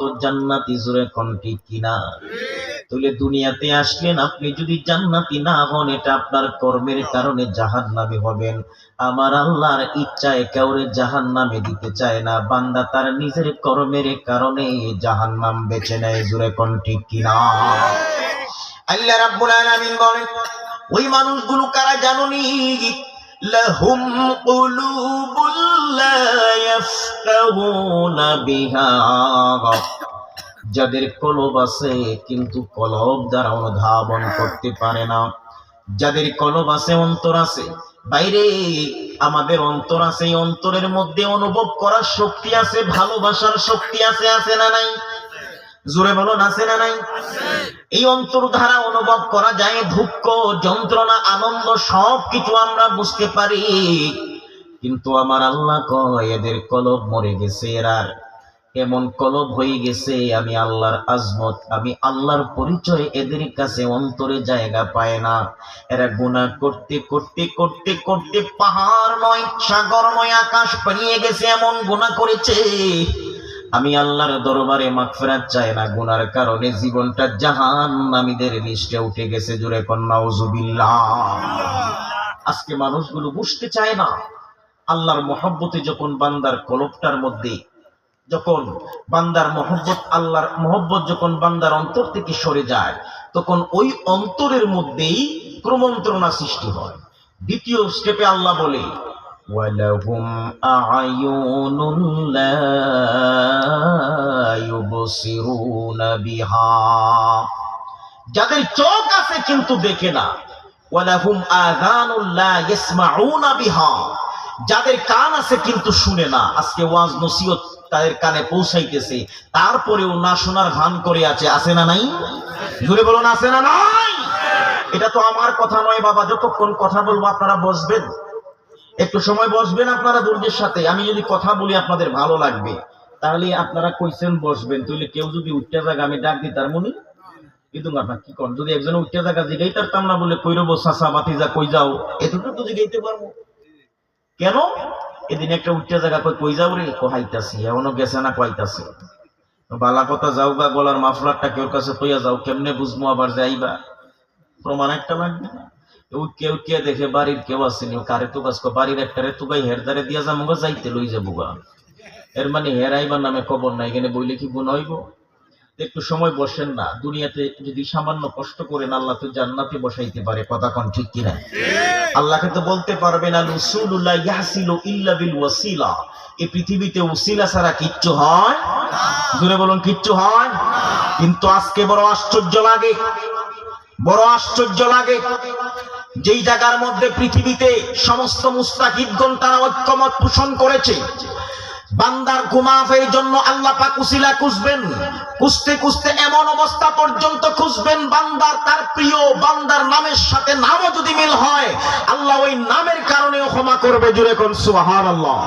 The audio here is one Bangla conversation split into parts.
তো জান্নাতি, জোরে কোন ঠিক কিনা? তাহলে দুনিয়াতে আসলেন, আপনি যদি জান্নাতি না হন, এটা আপনার কর্মের কারণে জাহান্নামী হবেন। আমার আল্লাহর ইচ্ছায় কাউরে জাহান্নামে দিতে চায় না, বান্দা তার নিজের কর্মের কারণে জাহান্নাম বেছে নেয়, জোরে কোন ঠিক কিনা? আল্লাহ রাব্বুল আলামিন বলেন, ওই মানুষগুলো কারা জানোনি? লাহুম কুলুবুল লা ইয়াফকাহুনা বিহা, যাদের কলব আছে কিন্তু কলব দ্বারা অনুধাবন করতে পারে না। যাদের কলব আছে, অন্তর আছে, বাইরে আমাদের অন্তর আছে, এই অন্তরের মধ্যে অনুভব করার শক্তি আছে, ভালোবাসার শক্তি আছে, আছে না নাই? জোরে বলুন, আছে না নাই? এই অন্তর দ্বারা অনুভব করা যায় দুঃখ, যন্ত্রণা, আনন্দ, সব কিছু আমরা বুঝতে পারি। কিন্তু আমার আল্লাহ কয়, এদের কলব মরে গেছে, এরা এমন কলব হয়ে গেছে, আমি আল্লাহর আজমত, আমি আল্লাহর পরিচয় এদের কাছে অন্তরে জায়গা পায় না। এরা গুনাহ করতে করতে করতে করতে পাহাড় নয়, সাগর নয়, আকাশ পেরিয়ে গেছে, এমন গুনাহ করেছে। আমি আল্লাহর দরবারে মাগফিরাত চাই না, গুনার কারণে জীবনটা জাহান্নামীদের লিস্টে উঠে গেছে, জোরে কোন নাউজুবিল্লাহ। আজকে মানুষগুলো বুঝতে চায় না, আল্লাহর মহব্বতে যখন বান্দার কলবটার মধ্যে, যখন বান্দার মহব্বত, আল্লাহর মহব্বত যখন বান্দার অন্তর থেকে সরে যায়, তখন ওই অন্তরের মধ্যেই ক্রমন্ত্রণা সৃষ্টি হয়। দ্বিতীয় স্টেপে আল্লাহ বলে, ওয়ালাহুম আ'য়ুনুন লা ইউবসিরুনা বিহা, যাদের চোখ আছে কিন্তু দেখে না। ওয়ালাহুম আযানুন লা ইয়াসমাউনা বিহা, যাদের কান আছে কিন্তু শুনে না। আজকে ওয়াজ নসিহত তাদের কানে পৌঁছাইতেছে, তারপরেও না শোনার ভান করে আছে, আছে না নাই? জোরে বলুন, আছে না নাই? এটা তো আমার কথা নয় বাবা, যতক্ষণ কথা বলবো আপনারা বসবেন, একটু সময় বসবেন আপনারা ধৈর্যের সাথে। আমি যদি কথা বলি আপনাদের ভালো লাগবে, তাহলে আপনারা কইছেন বসবেন। তাহলে কেউ যদি উঠতে জায়গা আমি ডাক দিই, তার মনে কিন্তু আপনার কি করেন, যদি একজন উঠতে জায়গা জিগাই তারতাম না, বলে কইরবো চাচা বাতিজা কই যাও, এটুকু তো জিগাইতে পারবো। কেন? এদিন একটা উঠতে জায়গা কই যাও রে, কহাইতাছি, এমনও গেছে না কইতাছে, বালা কথা যাও গা, গলার মাফলারটা কেউ কাছে কইয়া যাও, কেমনে বুঝবো আবার যাইবা, প্রমাণ একটা লাগবে না। কেউ কে দেখে বাড়ির কেউ আসেনি, কারে তো গাছ বাড়ির একটা রে তুগাই হেরদারে দিয়া যাবো গা, যাইতে লই যাবো গা, এর মানে হেরাইবার নামে খবর নাই, এখানে বইলে কি গুণ হইব? একটু সময় বসেন না, দুনিয়াতে যদি সামান্য কষ্ট করেন, আল্লাহ তো জান্নাতে বসাইতে পারে, কথা কোন ঠিক কিনা? আল্লাহকে তো বলতে পারবেন না, উসুলুল্লাহ ইয়াহসিলু ইল্লা বিল ওয়াসিলা, এই পৃথিবীতে উসিলা ছাড়া কিচ্ছু হয়? জোরে বলুন, কিচ্ছু হয়? কিন্তু আজকে বড় আশ্চর্য লাগে, বড় আশ্চর্য লাগে, যেই জায়গার মধ্যে পৃথিবীতে সমস্ত মুস্তাকিদগণ তারা ঐক্যমত পোষণ করেছে, বান্দার গুনাহের জন্য আল্লাহ পাক উসিলা খুঁজবেন, খুঁজতে খুঁজতে এমন অবস্থা পর্যন্ত খুঁজবেন, বান্দার তার প্রিয় বান্দার নামের সাথে নামও যদি মিল হয়, আল্লাহ ওই নামের কারণেও ক্ষমা করবে, জুড়ে কোন সুবহানাল্লাহ।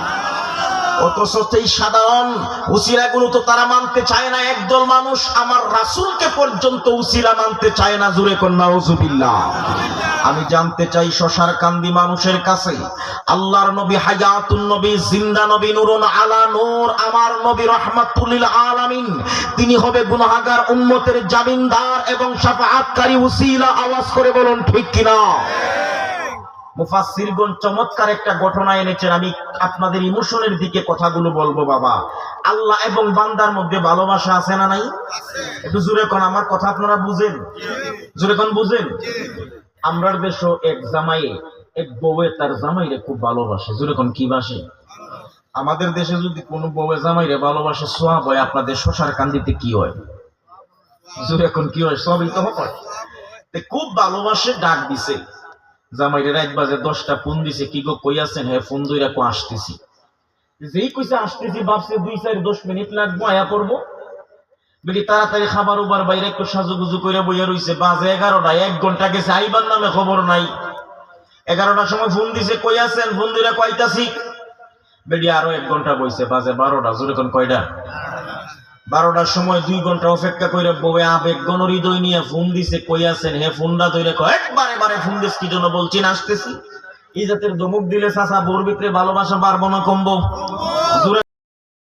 অথচ এই সাধারণ উসিলাগুলো তো তারা মানতে চায় না। একদল মানুষ আমার রাসূলকে পর্যন্ত উসিলা মানতে চায় না, জুড়ে কোন নাউজুবিল্লাহ। আমি জানতে চাই শশার কান্দি মানুষের কাছে, আল্লাহর নবী হায়াতুন নবী, জিন্দা নবী, নূরুন আলা নূর, আমার নবী রাহমাতুল লিল আলামিন, তিনি হবে গুনাহগার উম্মতের জামিনদার এবং শাফাআতকারী উসিলা। আওয়াজ করে বলুন ঠিক কিনা? মুফাসসিরগণ চমৎকার একটা ঘটনা এনেছেন, আমি আপনাদের ইমোশনের দিকে কথাগুলো বলবো বাবা। আল্লাহ এবং বান্দার মধ্যে ভালোবাসা আছে না নাই? একটু জোরে কোন, আমার কথা আপনারা বুঝেন? জোরে কোন, বুঝেন? আমরার দেশও এক জামাই, এক বউয়ে তার জামাইরে খুব ভালোবাসে, জোরে কোন, কি বাসে? আমাদের দেশে যদি কোনো বউয়ে জামাইরে ভালোবাসে, সোয়াব হয়। আপনাদের শশার কান্দিতে কি হয়? জোরে কোন, কি হয়? সবই তো হয়। খুব ভালোবাসে, ডাক দিছে জামাইরে, রাত বাজে 10টা, ফোন দিছে, কি গো কই আছেন? হ্যাঁ, ফোন দইরা কো আসতেছি। যেই কইছে আসতেছি, ভাবছে 2-4-10 মিনিট লাগবো, আয়া পড়বো। বেটি তাড়াতাড়ি খাবার উবার বাইরে একটু সাজুগুজু করে বইয়া রইছে, বাজে 11টা, 1 ঘন্টা গেছে, আইবার নামে খবর নাই। 11টার সময় ফোন দিছে, কই আছেন? ফোন দইরা কইতাছি। বেটি আরো 1 ঘন্টা বইছে, বাজে 12টা, জোরে কোন কয়টা? 12টার সময় 2 ঘন্টা অপেক্ষা করে বউয়ে আবেগ গণ হৃদয় নিয়ে ফোন দিছে, কই আছেন? হ্যাঁ, ফোনটা ধরে কয়, একবারে বারে ফোন দিস কি জন্য? বলছি আসতেছি। এই জাতের ধমক দিলে চাচা বউর ভিতরে ভালোবাসা বাড়বো না কমবো?